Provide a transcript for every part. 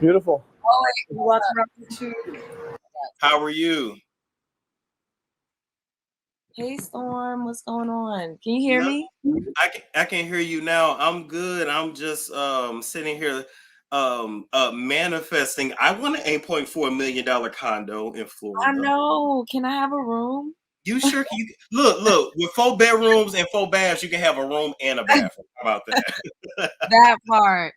Beautiful. Oh, wait, what's wrong with you? How are you? Hey, Storm, what's going on? Can you hear No, me? I can hear you now. I'm good. I'm just sitting here manifesting. I want an $8.4 million condo in I Florida. know. Can I have a room? You sure can? Look. With 4 bedrooms and 4 baths, you can have a room and a bathroom. How about that? That part.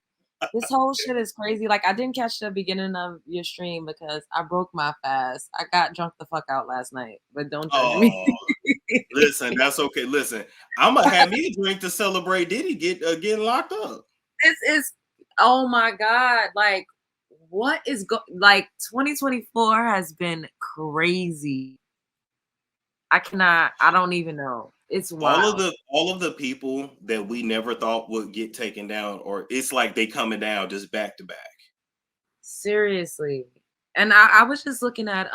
This whole shit is crazy. Like, I didn't catch the beginning of your stream because I broke my fast. I got drunk the fuck out last night, but don't judge me. Oh, listen, that's okay. Listen, I'm gonna have me a drink to celebrate Diddy getting locked up. This is, oh my God. Like, what is like 2024 has been crazy. I don't even know. It's wild. All of the people that we never thought would get taken down, or it's like they coming down just back to back. Seriously. And I was just looking at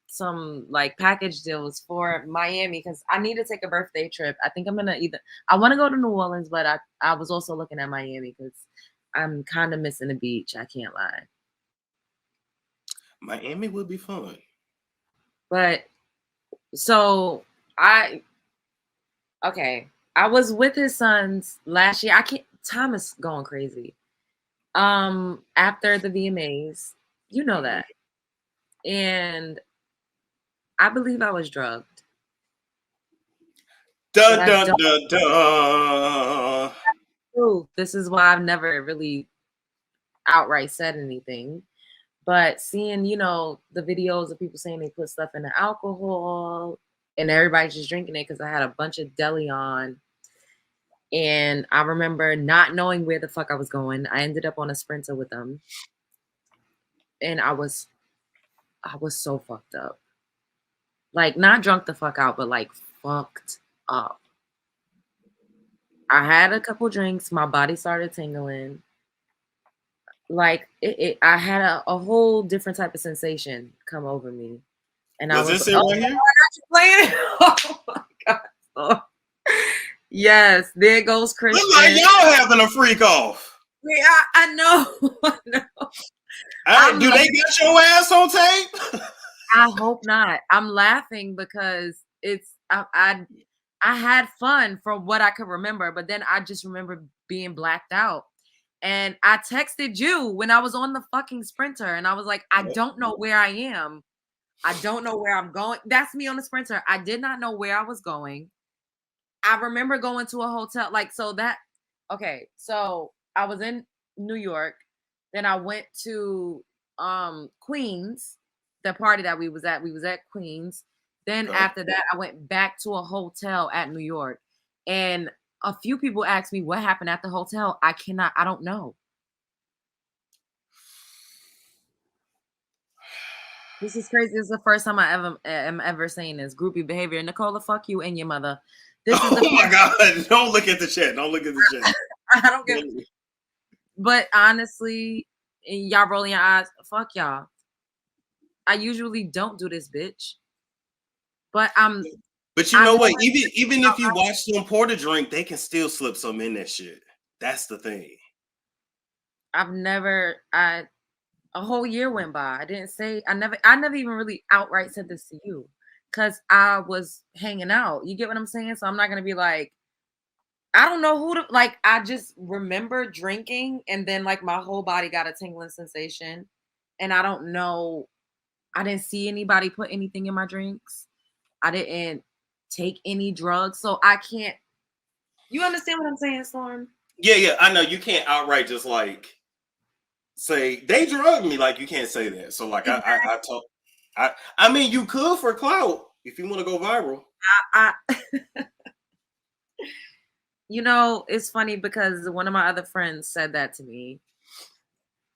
some like package deals for Miami because I need to take a birthday trip. I think I'm gonna I want to go to New Orleans, but I was also looking at Miami because I'm kind of missing the beach. I can't lie. Miami would be fun. But so I was with his sons last year. Time is going crazy. After the VMAs, you know that. And I believe I was drugged. Dun dun dun dun. This is why I've never really outright said anything. But seeing, the videos of people saying they put stuff in the alcohol and everybody just drinking it because I had a bunch of deli on. And I remember not knowing where the fuck I was going. I ended up on a Sprinter with them. And I was so fucked up. Like, not drunk the fuck out, but like fucked up. I had a couple drinks. My body started tingling. Like, I had a whole different type of sensation come over me. And was I was this like, it right here? Playing? Oh my God. Oh. Yes, there goes Christian. Look like y'all having a freak off. Yeah, I know. I know. Do they get your ass on tape? I hope not. I'm laughing because I had fun from what I could remember, but then I just remember being blacked out. And I texted you when I was on the fucking Sprinter and I was like, I don't know where I am. I don't know where I'm going. That's me on the Sprinter. I did not know where I was going. I remember going to a hotel. So I was in New York. Then I went to Queens, the party that we was at. We was at Queens. Then after that, I went back to a hotel at New York. And a few people asked me what happened at the hotel. I don't know. This is crazy. This is the first time I am ever saying this. Groupie behavior. Nicola, fuck you and your mother. This is my God. Don't look at the chat. Don't look at the chat. I don't get it. But honestly, y'all rolling your eyes. Fuck y'all. I usually don't do this, bitch. But you know what? Even if you watch them pour the drink, they can still slip some in that shit. That's the thing. A whole year went by. I never even really outright said this to you because I was hanging out. You get what I'm saying? So I'm not gonna be like, I don't know who to like. I just remember drinking and then like my whole body got a tingling sensation, and I don't know. I didn't see anybody put anything in my drinks. I didn't take any drugs, so I can't. You understand what I'm saying, Storm? Yeah, I know. You can't outright just like say they drugged me. Like you can't say that. So like exactly. I mean you could for clout if you want to go viral. It's funny because one of my other friends said that to me.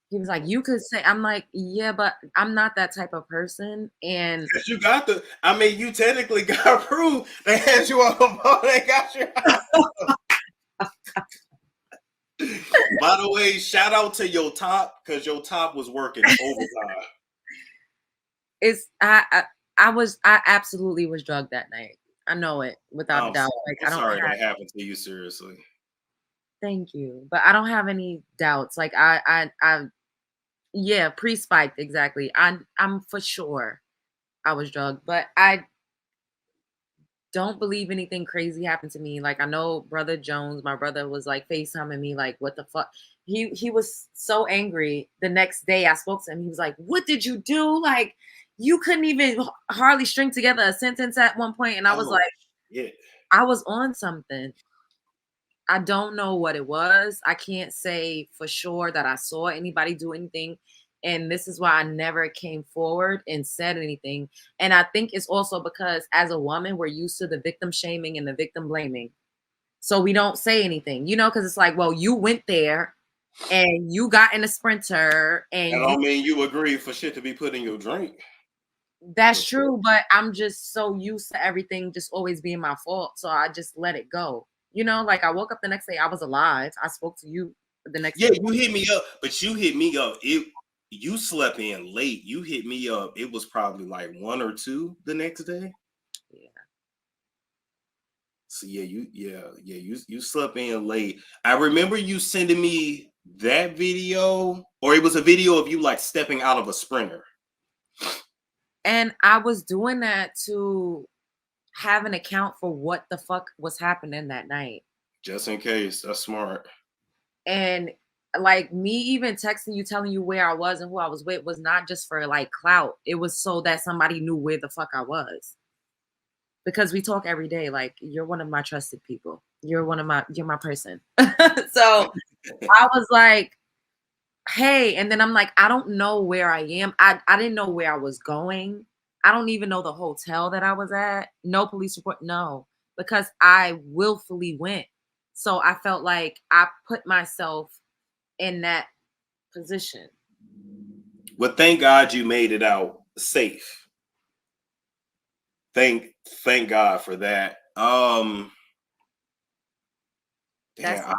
He was like, you could say, I'm like, yeah, but I'm not that type of person. And you you technically got proof. They had you on the phone. They got you. By the way, shout out to your top because your top was working overtime. I absolutely was drugged that night. I know it without a doubt. I'm sorry that happened to you. Seriously. Thank you, but I don't have any doubts. Like Yeah, pre-spiked, exactly. I'm for sure I was drugged, but I don't believe anything crazy happened to me. Like I know brother Jones, my brother was like FaceTiming me, like, what the fuck? He was so angry. The next day I spoke to him. He was like, what did you do? Like, you couldn't even hardly string together a sentence at one point. And I was Oh, like, yeah. I was on something. I don't know what it was. I can't say for sure that I saw anybody do anything. And this is why I never came forward and said anything. And I think it's also because as a woman, we're used to the victim shaming and the victim blaming. So we don't say anything, because it's like, well, you went there and you got in a sprinter I and don't mean you agree for shit to be put in your drink. that's true, but I'm just so used to everything just always being my fault. So I just let it go. Like I woke up the next day, I was alive. I spoke to you the next Yeah, day. you hit me up, but you hit me up. You slept in late. You hit me up. It was probably like 1 or 2 the next day. Yeah. So you slept in late. I remember you sending me that video, or it was a video of you like stepping out of a sprinter. And I was doing that to have an account for what the fuck was happening that night. Just in case. That's smart. And like me even texting you, telling you where I was and who I was with was not just for like clout. It was so that somebody knew where the fuck I was. Because we talk every day. Like, you're one of my trusted people. You're my person. So I was like, hey, and then I'm like, I don't know where I am. I didn't know where I was going. I don't even know the hotel that I was at. No police report, no, because I willfully went. So I felt like I put myself in that position. Well, thank God you made it out safe. Thank God for that. That's Damn,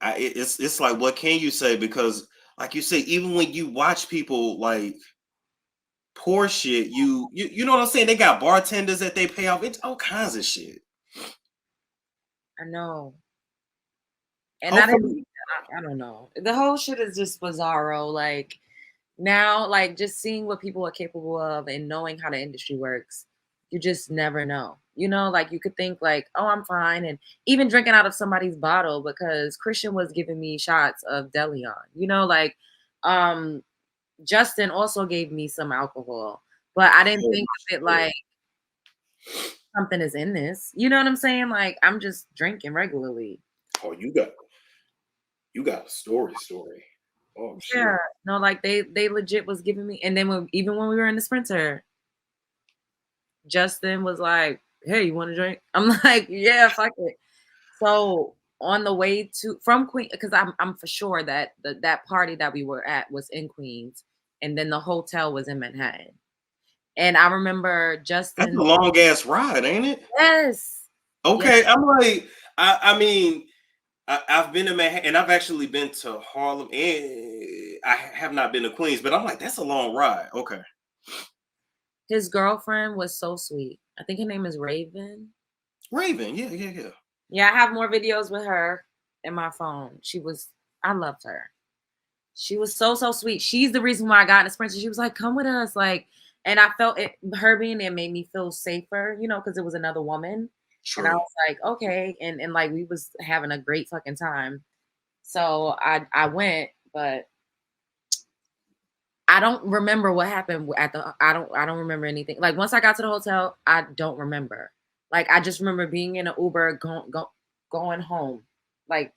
it's like, what can you say? Because like you say, even when you watch people like poor shit, you know what I'm saying? They got bartenders that they pay off. It's all kinds of shit. I know. And Hopefully, I don't know. The whole shit is just bizarro. Like now, like just seeing what people are capable of and knowing how the industry works, you just never know. Like you could think like, oh, I'm fine. And even drinking out of somebody's bottle because Christian was giving me shots of Deleon, like um Justin also gave me some alcohol, but I didn't think of it like something is in this. You know what I'm saying? Like I'm just drinking regularly. oh, you got a story. Oh Yeah, shit. no, like they legit was giving me, and then even when we were in the sprinter, Justin was like, "Hey, you want to drink?" I'm like, "Yeah, fuck it." So on the way from Queen, because I'm for sure that that party that we were at was in Queens, and then the hotel was in Manhattan. And I remember That's Justin. a long ass ride, ain't it? Yes, yes, Okay, I'm like, I mean, I've been to Manhattan, and I've actually been to Harlem, and I have not been to Queens, but I'm like, that's a long ride. Okay. his girlfriend was so sweet. I think her name is Raven. Raven, yeah. Yeah, I have more videos with her in my phone. I loved her. She was so sweet. She's the reason why I got in the sprinter. She was like, "Come with us," like, and I felt it. Her being there made me feel safer, because it was another woman, and I True. was like, okay, and like we was having a great fucking time. So I went, but I don't remember what happened at the. I don't remember anything. Like once I got to the hotel, I don't remember. Like I just remember being in an Uber going home, like.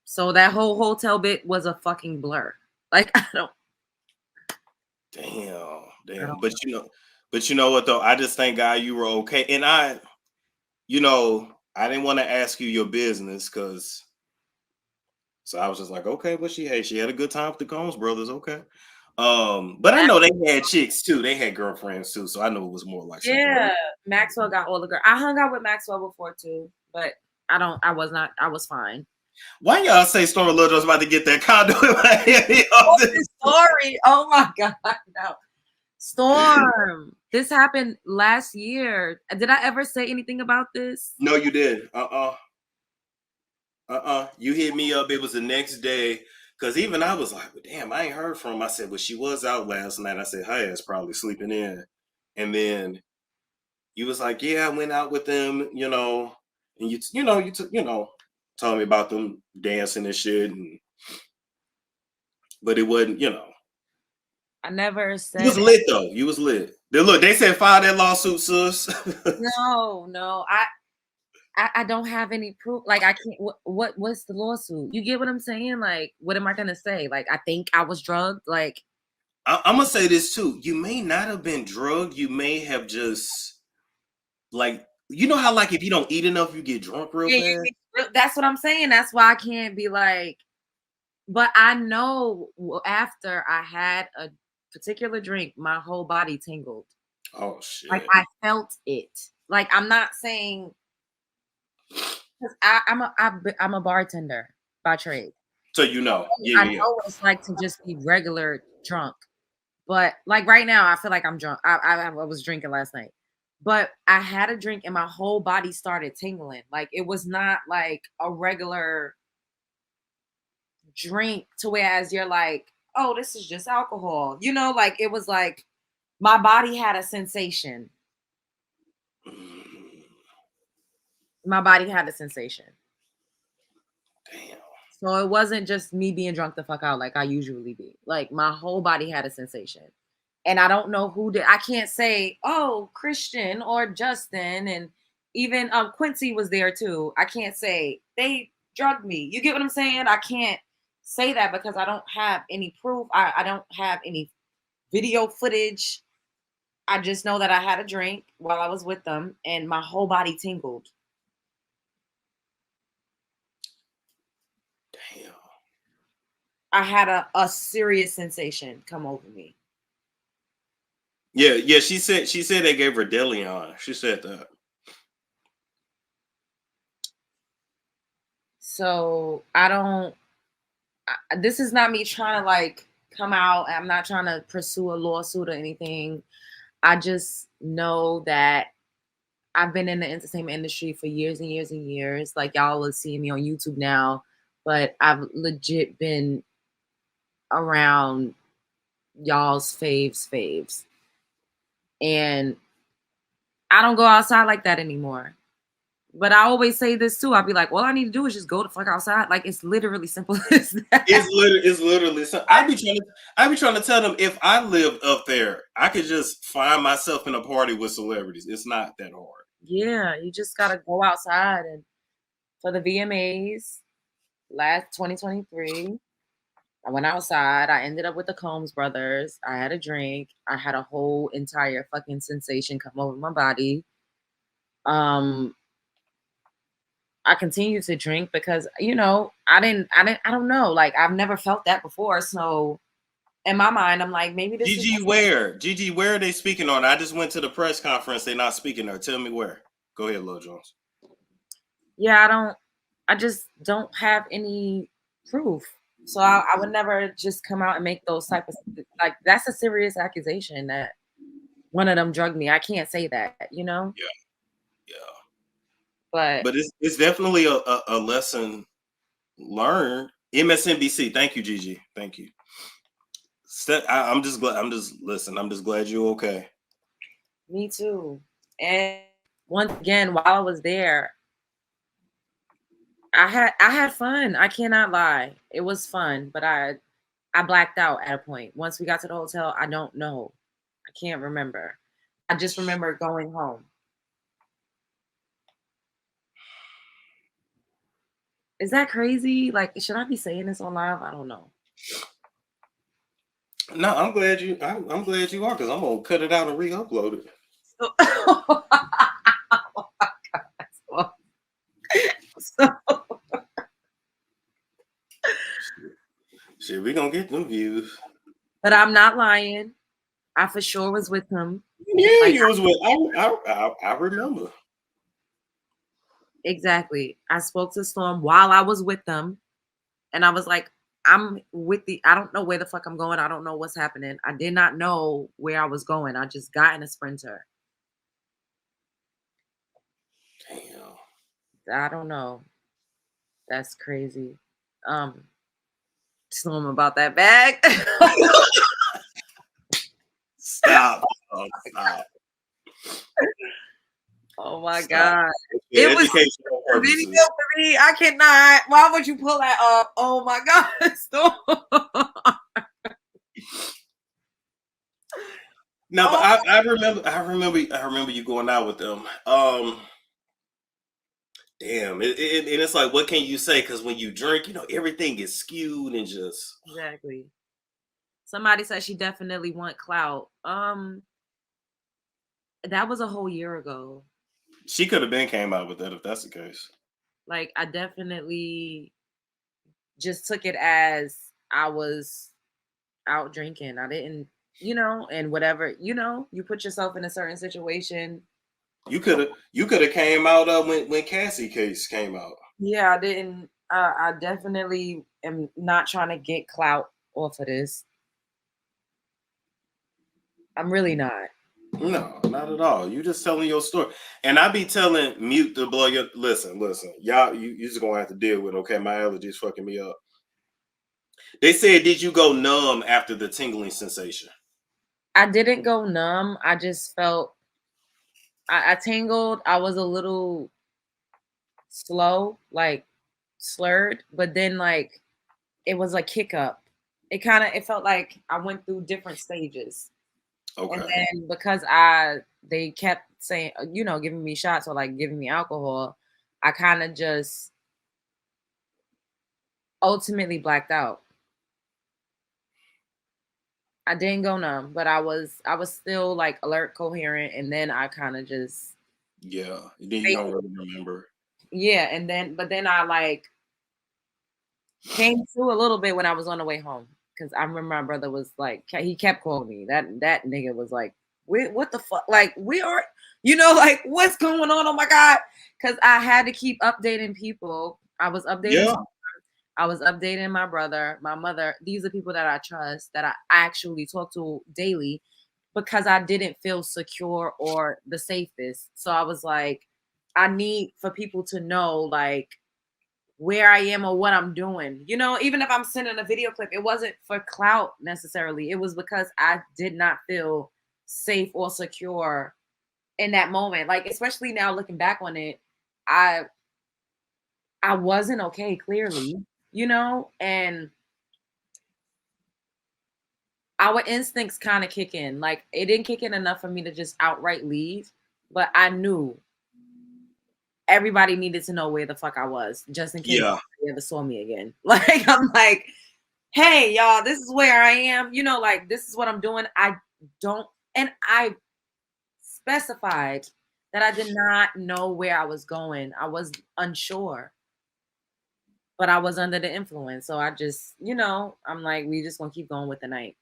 So that whole hotel bit was a fucking blur. Like Damn, I damn. don't. But you know what though? I just thank God you were okay. And I didn't want to ask you your business because so I was just like, okay, but she had a good time with the Combs brothers, okay. But I know they had chicks too. They had girlfriends too, so I know it was more like something. Yeah, Maxwell got all the girl. I hung out with Maxwell before too, but I don't. I was not. I was fine. Why y'all say Stormy Little was about to get that condo in Miami? Oh, this story. Oh my god, no. Storm. This happened last year. Did I ever say anything about this? No, you did. You hit me up. It was the next day Cause even I was like, well, damn, I ain't heard from him. I said, well, she was out last night. I said, her ass probably sleeping in. And then you was like, yeah, I went out with them, and told me about them dancing and shit. But it wasn't, I never You said was lit though. You was lit. Look, they said file that lawsuit, sis. no. I don't have any proof. Like I can't. What's the lawsuit? You get what I'm saying? Like, what am I gonna say? Like, I think I was drugged. Like, I'm gonna say this too. You may not have been drugged. You may have just like how like if you don't eat enough, you get drunk real yeah, fast. that's what I'm saying. That's why I can't be like. But I know after I had a particular drink, my whole body tingled. Oh Like shit. I felt it. Like I'm not saying because I'm a bartender by trade. So I yeah. know what it's like to just be regular drunk. But like right now, I feel like I'm drunk. I was drinking last night, but I had a drink and my whole body started tingling. Like it was not like a regular drink to whereas you're like, oh, this is just alcohol. Like it was like my body had a sensation. My body had a sensation. Damn. So it wasn't just me being drunk the fuck out like I usually be. Like my whole body had a sensation. And I don't know who did. I can't say, oh, Christian or Justin, and even Quincy was there too. I can't say they drugged me. You get what I'm saying? I can't say that because I don't have any proof. I don't have any video footage. I just know that I had a drink while I was with them, and my whole body tingled. Damn. I had a serious sensation come over me. Yeah. She said they gave her Deleon. She said that. So I don't. This is not me trying to like come out. I'm not trying to pursue a lawsuit or anything. I just know that I've been in the entertainment industry for years and years and years. Like y'all are seeing me on YouTube now, but I've legit been around y'all's faves. And I don't go outside like that anymore. But I always say this too. I'll be like, all I need to do is just go the fuck outside. Like it's literally simple as that. It's literally. So I be trying to tell them if I lived up there, I could just find myself in a party with celebrities. It's not that hard. Yeah, you just gotta go outside. And for the VMAs last 2023, I went outside. I ended up with the Combs brothers. I had a drink. I had a whole entire fucking sensation come over my body. Um, I continued to drink because I don't know. Like I've never felt that before. So in my mind, I'm like, maybe this is Gigi, where are they speaking on? I just went to the press conference. They're not speaking there. Tell me where. Go ahead, Lil Jones. yeah, I just don't have any proof. So I would never just come out and make those type of like that's a serious accusation that one of them drugged me. I can't say that, Yeah, yeah. But But it's definitely a lesson learned. MSNBC. Thank you, Gigi. Thank you. I'm just glad. I'm just glad you're okay. me too. And once again, while I was there, I had fun. I cannot lie. It was fun, but I blacked out at a point. Once we got to the hotel, I don't know. I can't remember. I just remember going home. Is that crazy? Like, should I be saying this on live? I don't know. No, I'm glad you. I'm glad you are because I'm gonna cut it out and re-upload it. So, oh my God. So, Shit, we gonna get them views. but I'm not lying. I for sure was with him. Yeah, Like you was with. I remember. exactly. I spoke to Storm while I was with them, and I was like, I'm with the. I don't know where the fuck I'm going. I don't know what's happening. I did not know where I was going. I just got in a Sprinter. Damn. I don't know. That's crazy. Um, to him about that bag. Stop. Oh, stop. Oh my Stop. God. Yeah, It was educational a video purposes. for me. I cannot. Why would you pull that up? Oh my God. Stop. No, but I remember you going out with them. Damn, and it's like, what can you say? Because when you drink, everything is skewed and just. Exactly. Somebody said she definitely want clout. That was a whole year ago. She could have been came out with that if that's the case. Like, I definitely just took it as I was out drinking. I didn't, and whatever, you put yourself in a certain situation. You could have came out when Cassie case came out. Yeah, I didn't. I definitely am not trying to get clout off of this. I'm really not. No, not at all. You just telling your story. And I be telling mute to blow your listen. Y'all, you just gonna have to deal with it, okay? My allergies fucking me up. They said, did you go numb after the tingling sensation? I didn't go numb. I just felt I tingled. I was a little slow, like slurred, but then like it was like kick up. It felt like I went through different stages. And Okay. then because they kept saying, giving me shots or like giving me alcohol, I kind of just ultimately blacked out. I didn't go numb, but I was still like alert, coherent, and then I kind of just Yeah. Then you don't really remember. yeah, but then I like came to a little bit when I was on the way home because I remember my brother was like he kept calling me. That nigga was like, what the fuck? Like we are, like what's going on? Oh my God, because I had to keep updating people. I was updating. Yeah. I was updating my brother, my mother. These are people that I trust, that I actually talk to daily because I didn't feel secure or the safest. So I was like, I need for people to know like where I am or what I'm doing. Even if I'm sending a video clip, it wasn't for clout necessarily. It was because I did not feel safe or secure in that moment. Like, especially now looking back on it, I wasn't okay, clearly, and our instincts kind of kick in. Like, it didn't kick in enough for me to just outright leave, but I knew everybody needed to know where the fuck I was, just in case they ever saw me again. Like, I'm like, hey, y'all, this is where I am. Like, this is what I'm doing. And I specified that I did not know where I was going. I was unsure, but I was under the influence. So I just, I'm like, we just gonna keep going with the night.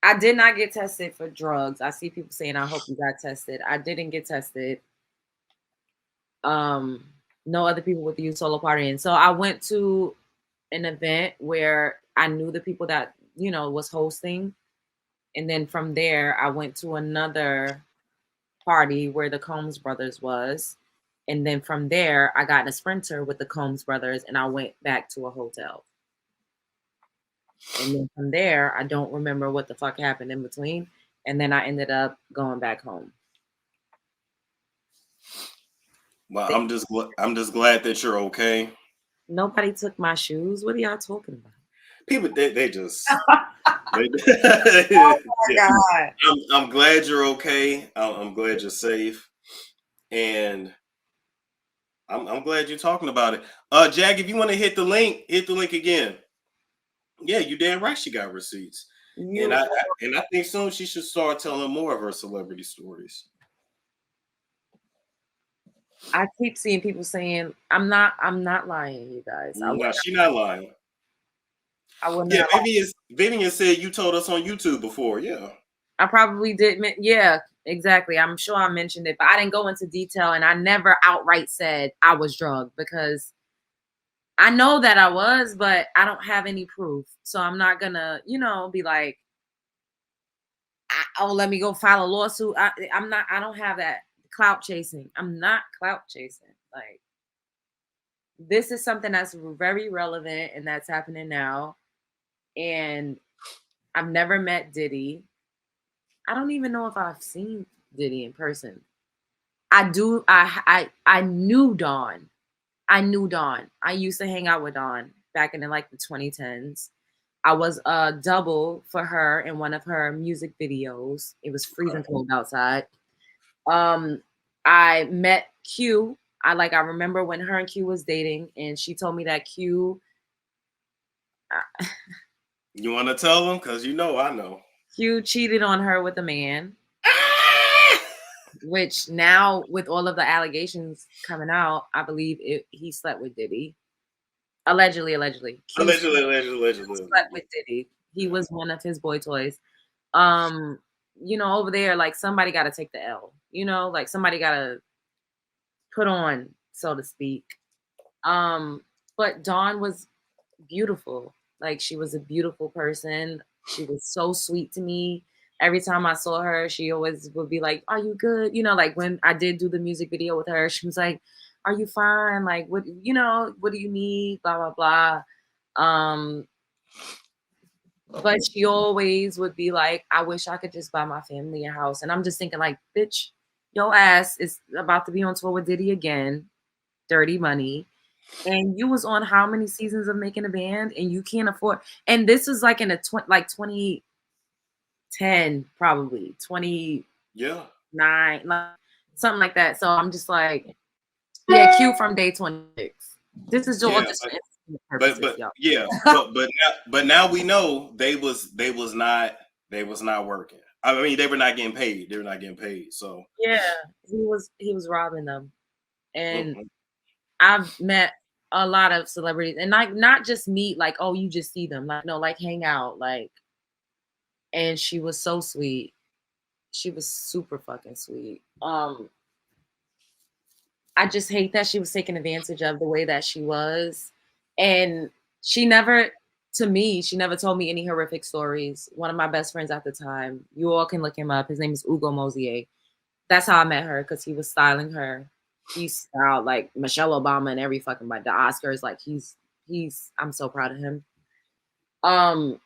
I did not get tested for drugs. I see people saying, I hope you got tested. I didn't get tested. No other people with you solo partying. So I went to an event where I knew the people that, was hosting. And then from there, I went to another party where the Combs brothers was. And then from there, I got in a Sprinter with the Combs brothers and I went back to a hotel. And then from there, I don't remember what the fuck happened in between. And then I ended up going back home. Well, I'm just glad that you're okay. Nobody took my shoes. What are y'all talking about? People, they just. Oh my God. I'm glad you're okay. I'm glad you're safe, and I'm glad you're talking about it. Jack, if you want to hit the link again. Yeah, you damn right. She got receipts, and I think soon she should start telling more of her celebrity stories. I keep seeing people saying I'm not lying, you guys. No, she not lying. I would Yeah, not. Vivian said you told us on YouTube before. Yeah, I probably did. Yeah, exactly. I'm sure I mentioned it, but I didn't go into detail, and I never outright said I was drugged because I know that I was, but I don't have any proof. So I'm not gonna, be like, oh, let me go file a lawsuit. I'm not. I don't have that clout chasing. I'm not clout chasing. Like, this is something that's very relevant and that's happening now. And I've never met Diddy. I don't even know if I've seen Diddy in person. I do. I knew Dawn. I knew Dawn. I used to hang out with Dawn back in like the 2010s. I was a double for her in one of her music videos. It was freezing cold outside. I met Q. I remember when her and Q was dating, and she told me that Q. You want to tell them? Because I know. Q cheated on her with a man. Which now, with all of the allegations coming out, I believe he slept with Diddy. Allegedly. Allegedly. Slept with Diddy. He was one of his boy toys. Over there, like somebody got to take the L. Like somebody got to put on, so to speak. But Dawn was beautiful. Like she was a beautiful person. She was so sweet to me. Every time I saw her, she always would be like, "Are you good?" Like when I did do the music video with her, she was like, "Are you fine? Like, what do you need?" Blah, blah, blah. But she always would be like, "I wish I could just buy my family a house." And I'm just thinking like, bitch, your ass is about to be on tour with Diddy again. Dirty money. And you was on how many seasons of Making a Band, and you can't afford. And this was like in 2010, probably 29, like something like that. So I'm just like, yeah, Q from day 26. This is just but now we know they was not working. I mean, they were not getting paid. They were not getting paid. So yeah, he was robbing them. And I've met a lot of celebrities, and like not just meet, like, oh, you just see them, like, no, like hang out, like. And she was so sweet. She was super fucking sweet. I just hate that she was taken advantage of the way that she was. And she never told me any horrific stories. One of my best friends at the time, you all can look him up. His name is Ugo Mosier. That's how I met her, because he was styling her. He styled like Michelle Obama and every fucking, like the Oscars. Like he's I'm so proud of him. The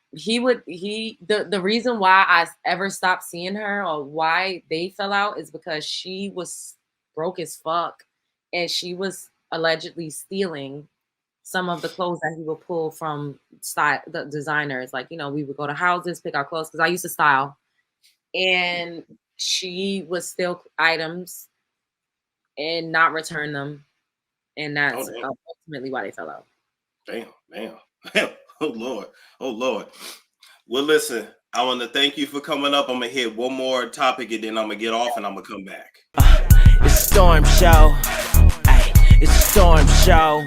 reason why I ever stopped seeing her, or why they fell out, is because she was broke as fuck, and she was allegedly stealing some of the clothes that he would pull from the designers. Like, we would go to houses, pick out clothes, because I used to style, and she would steal items and not return them, and that's ultimately why they fell out. Damn. Oh Lord. Well, listen, I want to thank you for coming up. I'm gonna hit one more topic, and then I'm gonna get off, and I'm gonna come back. It's a storm show. Ay, it's a storm show.